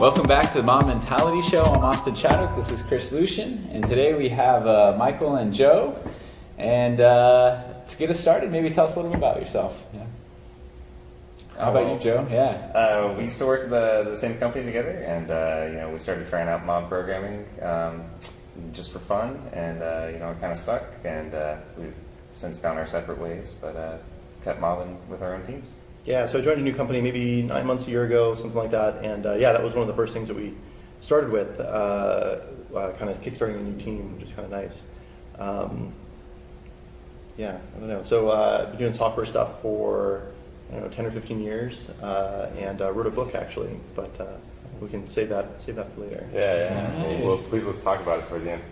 Welcome back to the Mob Mentality Show. I'm Austin Chadwick. This is Chris Lucian, and today we have Michael and Joe. And to get us started, maybe tell us a little bit about yourself. Yeah. How about you, Joe? Yeah. We used to work at the same company together, and we started trying out mob programming just for fun, and it kind of stuck, and we've since gone our separate ways, but kept mobbing with our own teams. Yeah, so I joined a new company maybe 9 months, a year ago, something like that, and that was one of the first things that we started with, kind of kickstarting a new team, which is kind of nice. I don't know. So I've been doing software stuff for 10 or 15 years, and wrote a book actually, but we can save that for later. Yeah. Nice. Well, please let's talk about it toward the end.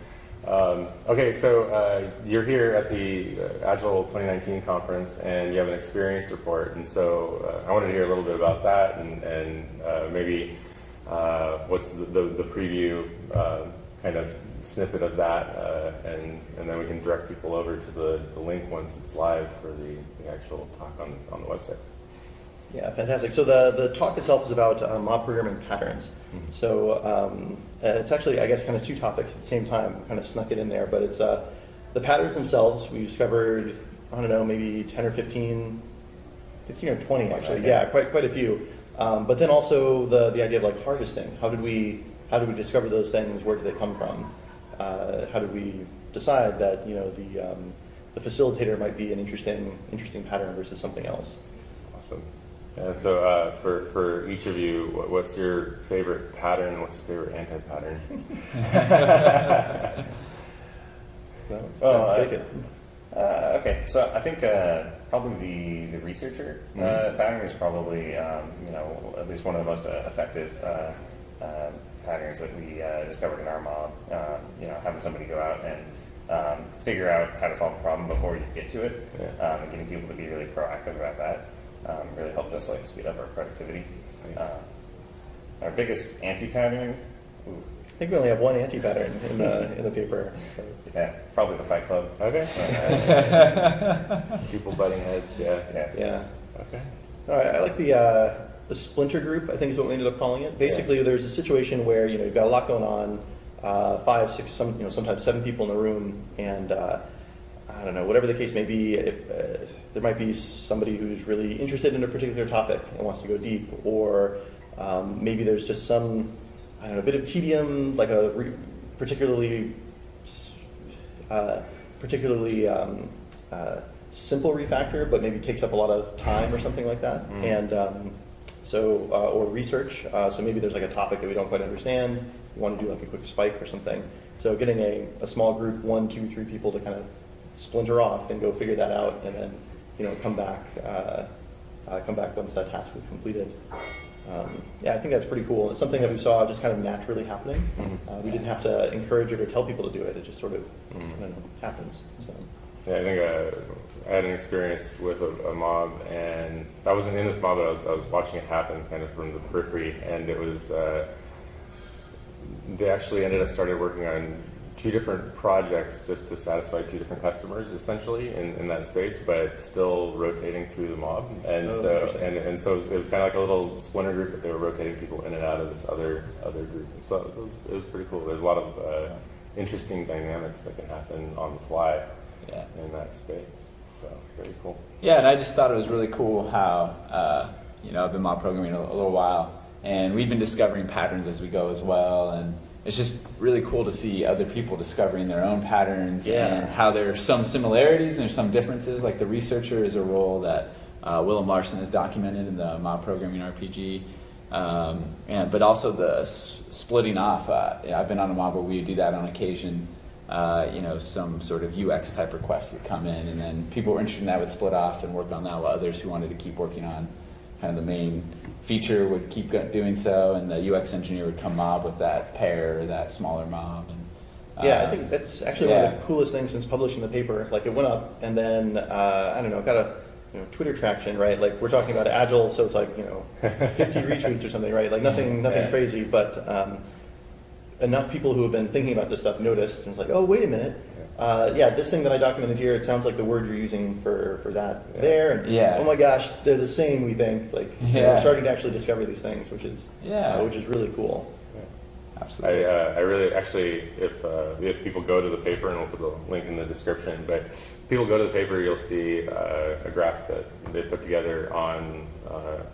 Okay, so you're here at the Agile 2019 conference, and you have an experience report, and so I wanted to hear a little bit about that, and maybe what's the preview kind of snippet of that, and then we can direct people over to the link once it's live for the actual talk on the website. Yeah, fantastic. So the talk itself is about mob programming patterns. Mm-hmm. So it's actually, I guess, kind of two topics at the same time. Kind of snuck it in there, but it's the patterns themselves. We discovered, I don't know, maybe 10 or 15 or 20 actually. Okay. Yeah, quite a few. But then also the idea of like harvesting. How did we discover those things? Where did they come from? How did we decide that the facilitator might be an interesting pattern versus something else? Awesome. Yeah, so for each of you, what's your favorite pattern and what's your favorite anti-pattern? Okay, so I think probably the researcher pattern is probably at least one of the most effective patterns that we discovered in our mob. Having somebody go out and figure out how to solve a problem before you get to it, and getting people to be really proactive about that. Really helped us speed up our productivity. Nice. Our biggest anti-pattern. I think we only have one anti-pattern in the paper. So. Yeah, probably the Fight Club. Okay. People butting heads. Yeah. Okay. All right. I like the Splinter Group, I think is what we ended up calling it. Basically, there's a situation where you've got a lot going on, 5, 6, sometimes 7 people in the room, and I don't know, whatever the case may be, there might be somebody who's really interested in a particular topic and wants to go deep, or maybe there's just some, bit of tedium, like a particularly simple refactor, but maybe takes up a lot of time or something like that. And or research. So maybe there's like a topic that we don't quite understand. We want to do like a quick spike or something. So getting a small group, 1, 2, 3 people to kind of splinter off and go figure that out, and then come back once that task is completed. I think that's pretty cool. It's something that we saw just kind of naturally happening. We didn't have to encourage it or tell people to do it. It just sort of happens. So. Yeah, I think I had an experience with a mob, and I wasn't in this mob, but I was watching it happen kind of from the periphery, and it was they actually ended up started working on 2 different projects just to satisfy 2 different customers essentially in that space, but still rotating through the mob. And so it was kind of like a little splinter group, but they were rotating people in and out of this other group. And so it was pretty cool. There's a lot of interesting dynamics that can happen on the fly in that space. So very cool. Yeah, and I just thought it was really cool how I've been mob programming a little while, and we've been discovering patterns as we go as well, and it's just really cool to see other people discovering their own patterns and how there's some similarities and there's some differences. Like the researcher is a role that Willem Larson has documented in the Mob Programming RPG, but also the splitting off. I've been on a mob where we do that on occasion. Some sort of UX type request would come in, and then people were interested in that would split off and work on that, while others who wanted to keep working on kind of the main feature would keep doing so, and the UX engineer would come mob with that pair or that smaller mob. And, I think that's actually one of the coolest things since publishing the paper. Like it went up, and then got a Twitter traction, right? Like we're talking about Agile, so it's like 50 retweets or something, right? Like nothing crazy, but enough people who have been thinking about this stuff noticed, and it's like, oh, wait a minute. This thing that I documented here, it sounds like the word you're using for that there. And oh my gosh, they're the same, we think. Like, we're starting to actually discover these things, which is really cool. Absolutely. I really actually, if people go to the paper, and we'll put the link in the description, but if people go to the paper, you'll see a graph that they put together on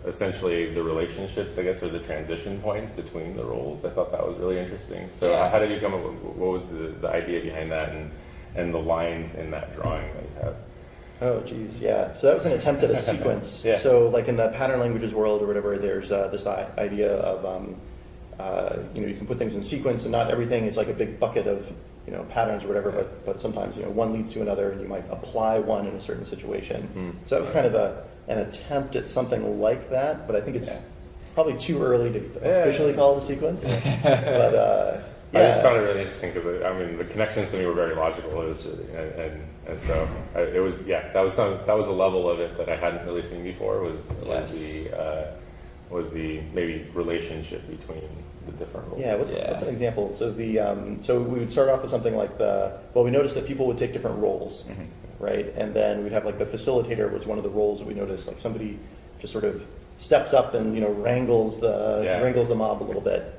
essentially the relationships, I guess, or the transition points between the roles. I thought that was really interesting. So how did you come up with, what was the idea behind that, and the lines in that drawing that you have? Oh, geez, yeah. So that was an attempt at a sequence. So like in the pattern languages world or whatever, there's this idea of, you can put things in sequence, and not everything is like a big bucket of, patterns or whatever, but sometimes, one leads to another, and you might apply one in a certain situation. So that was kind of an attempt at something like that, but I think it's probably too early to officially call it a sequence. But I just found it really interesting because the connections to me were very logical. It was and so it was that was a level of it that I hadn't really seen before. Was the maybe relationship between the different roles. What's an example? So so we would start off with something like we noticed that people would take different roles, right? And then we'd have like the facilitator was one of the roles that we noticed, like somebody just sort of steps up and wrangles the mob a little bit.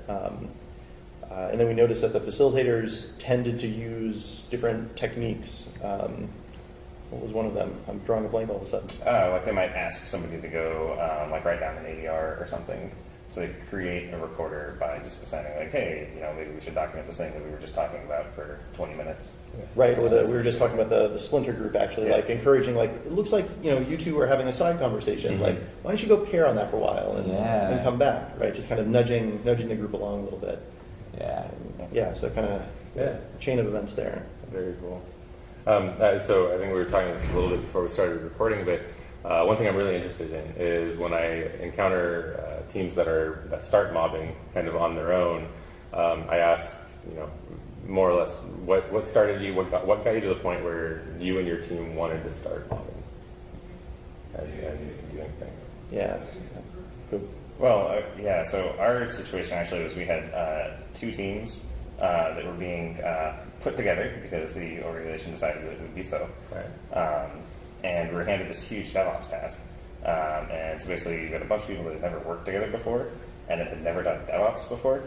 And then we noticed that the facilitators tended to use different techniques. What was one of them? I'm drawing a blank all of a sudden. Like they might ask somebody to go write down an ADR or something. So they create a recorder by just assigning like, hey, maybe we should document this thing that we were just talking about for 20 minutes. Right, or we were just talking about the Splinter Group actually, like encouraging, like, it looks like, you two are having a side conversation. Like, why don't you go pair on that for a while and come back, right? Just kind of nudging the group along a little bit. So kind of chain of events there. Very cool. So I think we were talking this a little bit before we started recording, but one thing I'm really interested in is when I encounter teams that start mobbing kind of on their own, I ask, more or less, what started you, what got you to the point where you and your team wanted to start mobbing and doing things? Yeah. Well, so our situation actually was we had two teams that were being put together because the organization decided that it would be so. Right. And we were handed this huge DevOps task. And so basically you got a bunch of people that had never worked together before and that had never done DevOps before.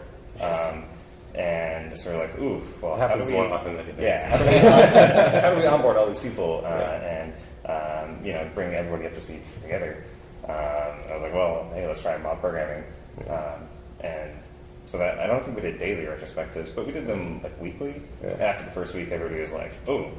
And so we're like, ooh, well, how do we more often than you think. how do we onboard all these people and bring everybody up to speed together? I was like, well, hey, let's try mob programming. And so that I don't think we did daily retrospectives, but we did them like weekly. And after the first week, everybody was like, oh,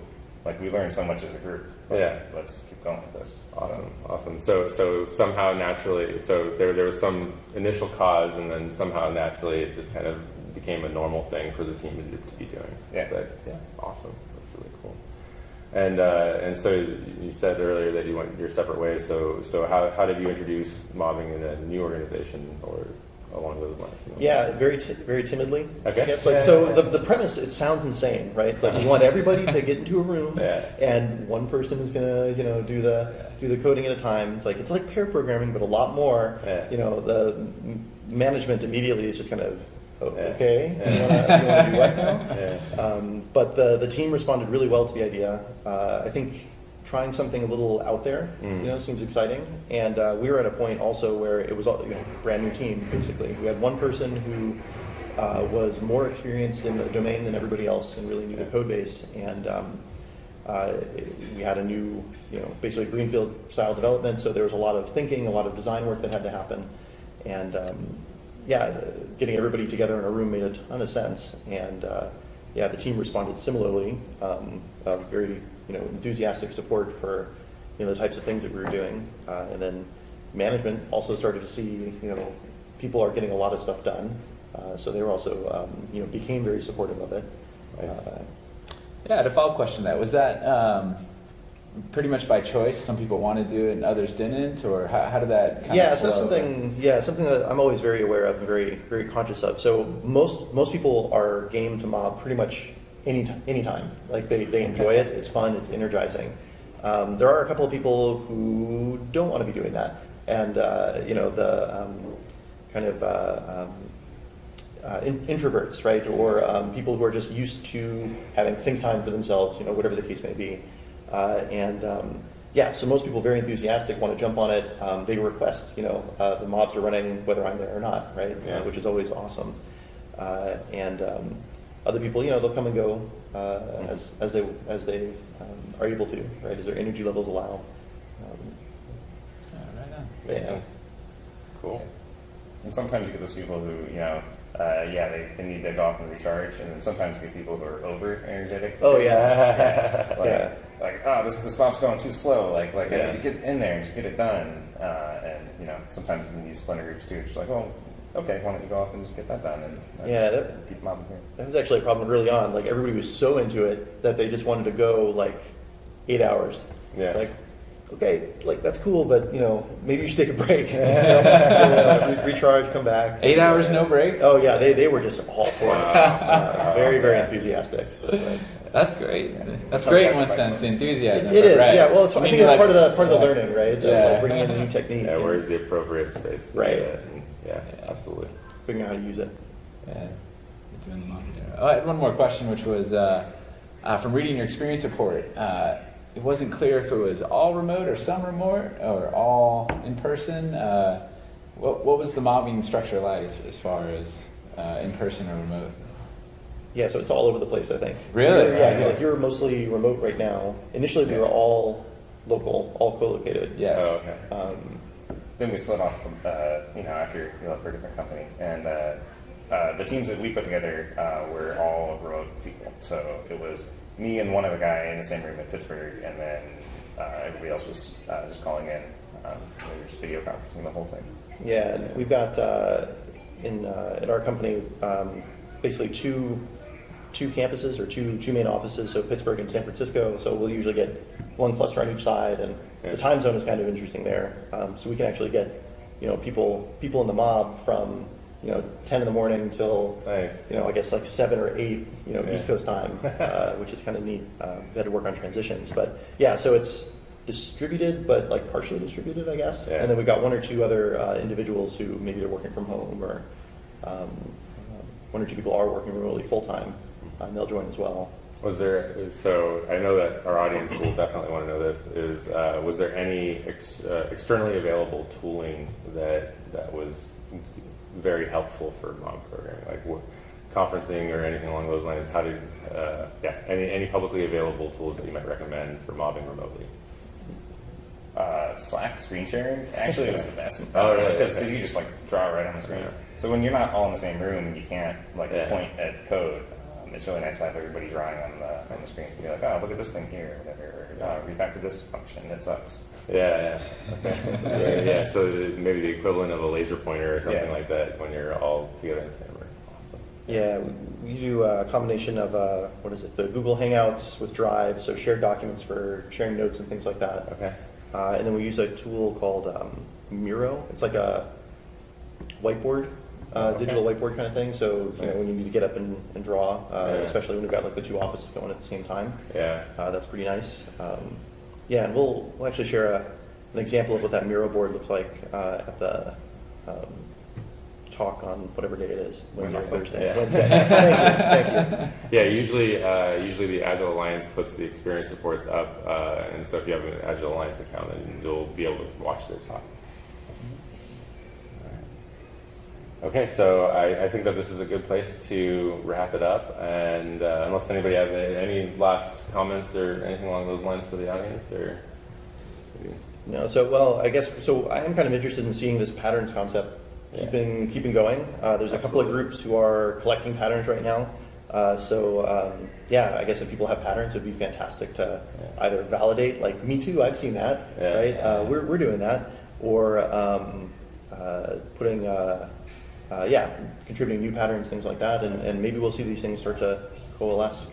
like we learned so much as a group. Let's keep going with this. Awesome. So somehow naturally, so there was some initial cause, and then somehow naturally it just kind of became a normal thing for the team to be doing. Awesome. That's really cool. And so you said earlier that you went your separate ways. So how did you introduce mobbing in a new organization or along those lines? Yeah, very timidly. Okay. I guess, the premise, it sounds insane, right? It's like we want everybody to get into a room, and one person is gonna do the coding at a time. It's like pair programming, but a lot more. The management immediately is just kind of, okay, you want to do what now? But the team responded really well to the idea. I think trying something a little out there, seems exciting. And we were at a point also where it was a brand new team, basically. We had one person who was more experienced in the domain than everybody else and really knew the code base. And we had a new, basically greenfield style development. So there was a lot of thinking, a lot of design work that had to happen. And getting everybody together in a room made a ton of sense. And the team responded similarly, very enthusiastic support for the types of things that we were doing. And then management also started to see people are getting a lot of stuff done. So they were also became very supportive of it. Nice. To follow-up question, was that pretty much by choice? Some people wanted to do it and others didn't, or how did that kind of so that's something that I'm always very aware of and very, very conscious of. So most people are game to mob pretty much anytime. Like they enjoy it, it's fun, it's energizing. There are a couple of people who don't want to be doing that, and introverts, right, or people who are just used to having think time for themselves, whatever the case may be. So most people very enthusiastic, want to jump on it. They request, the mobs are running whether I'm there or not, right? Yeah. Which is always awesome. Other people, they'll come and go as they are able to, right? As their energy levels allow. Right on. Makes Yeah. sense. Cool. And sometimes you get those people who, they need to go off and recharge, and then sometimes you get people who are over energetic. Oh yeah, yeah. This mob's going too slow. I Yeah. need to get in there and just get it done. Sometimes you can use Splinter Groups too. It's just like, oh, okay, why don't you go off and just get that done and keep mobbing here. That was actually a problem early on. Like everybody was so into it that they just wanted to go 8 hours. Yeah. Like, okay, that's cool, but maybe you should take a break. Recharge, come back. 8 hours, no break? Oh yeah, they were just all for it. Very, very enthusiastic. That's great. That's great in one sense, the enthusiasm. It is, right. yeah. Well, I think that's part of the learning, right? Yeah. Bringing in a new technique. Yeah, where's the appropriate space? to do Right. that? And yeah, absolutely. Figuring out how to use it. Yeah. You're doing the laundry. I had one more question, which was from reading your experience report. It wasn't clear if it was all remote or some remote or all in person. What was the mobbing structure like as far as in person or remote? Yeah, so it's all over the place, I think. Really? Yeah, you're mostly remote right now. Initially, they were all local, all co-located. Yes. Oh, okay. Then we split off, after we left for a different company. And the teams that we put together were all remote people. So it was me and one other guy in the same room in Pittsburgh, and then everybody else was just calling in. We were just video conferencing the whole thing. Yeah, and we've got in our company basically two campuses or two main offices, so Pittsburgh and San Francisco. So we'll usually get one cluster on each side, and the time zone is kind of interesting there. So we can actually get people in the mob from 10 in the morning till Nice. I guess 7 or 8 East Coast time, which is kind of neat. We had to work on transitions, but yeah, so it's distributed, but partially distributed, I guess. Yeah. And then we've got one or two other individuals who maybe they're working from home, or one or two people are working remotely full time, and they'll join as well. So I know that our audience will definitely want to know this, was there any externally available tooling that was very helpful for mob programming, like conferencing or anything along those lines? How did, any publicly available tools that you might recommend for mobbing remotely? Slack screen sharing, actually it was the best. Oh, really? Because you just draw it right on the screen. Yeah. So when you're not all in the same room and you can't Yeah. point at code, it's really nice to have everybody drawing on the screen. You can be like, oh, look at this thing here, or whatever. Refactor this function, it sucks. Yeah. Okay. So maybe the equivalent of a laser pointer or something Yeah. like that when you're all together in the same room. Awesome. Yeah, we do a combination of the Google Hangouts with Drive, so shared documents for sharing notes and things like that. Okay. And then we use a tool called Miro. It's like a whiteboard, digital whiteboard kind of thing. So Nice. when you need to get up and draw, Yeah. especially when we've got the two offices going at the same time, Yeah. that's pretty nice. And we'll actually share an example of what that Miro board looks like at the talk on whatever day it is, Wednesday, Awesome. Thursday, Yeah. Wednesday. Thank you. Yeah, usually the Agile Alliance puts the experience reports up, and so if you have an Agile Alliance account, then you'll be able to watch their talk. Okay, so I think that this is a good place to wrap it up, and unless anybody has any last comments or anything along those lines for the audience, or maybe. No, so I guess I am kind of interested in seeing this patterns concept keeping going. There's a couple of groups who are collecting patterns right now. I guess if people have patterns, it would be fantastic to either validate, like me too, I've seen that, right? We're doing that, or contributing new patterns, things like that, and maybe we'll see these things start to coalesce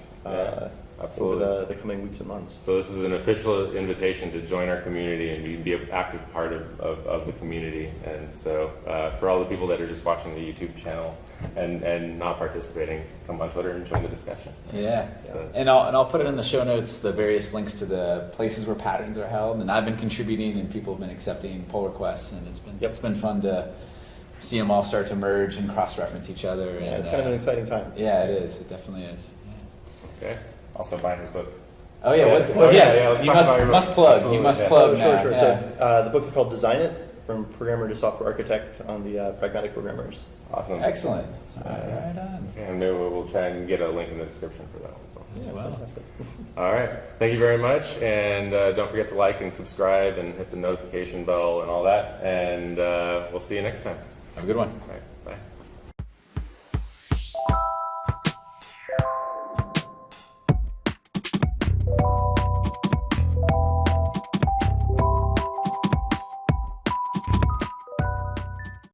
absolutely. over the coming weeks and months. So this is an official invitation to join our community and be an active part of the community. And so for all the people that are just watching the YouTube channel and not participating, come on Twitter and join the discussion. Yeah. So- And I'll put it in the show notes, the various links to the places where patterns are held. And I've been contributing, and people have been accepting pull requests, and it's been fun to see them all start to merge and cross-reference each other. Yeah, And, it's kind of an exciting time. Yeah, it is. It definitely is. Yeah. Okay. Also buy his book. Oh yeah, Yeah. what's, Oh, yeah, yeah. let's You talk about your book. must plug. Absolutely, You must yeah. plug Oh, sure, now. sure. Yeah. So the book is called Design It, From Programmer to Software Architect on the Pragmatic Programmers. Awesome. Excellent. Right on. Okay, and maybe we'll try and get a link in the description for that one. So. Yeah, well. Fantastic. All right. Thank you very much. And don't forget to like and subscribe and hit the notification bell and all that. And we'll see you next time. Have a good one. All right.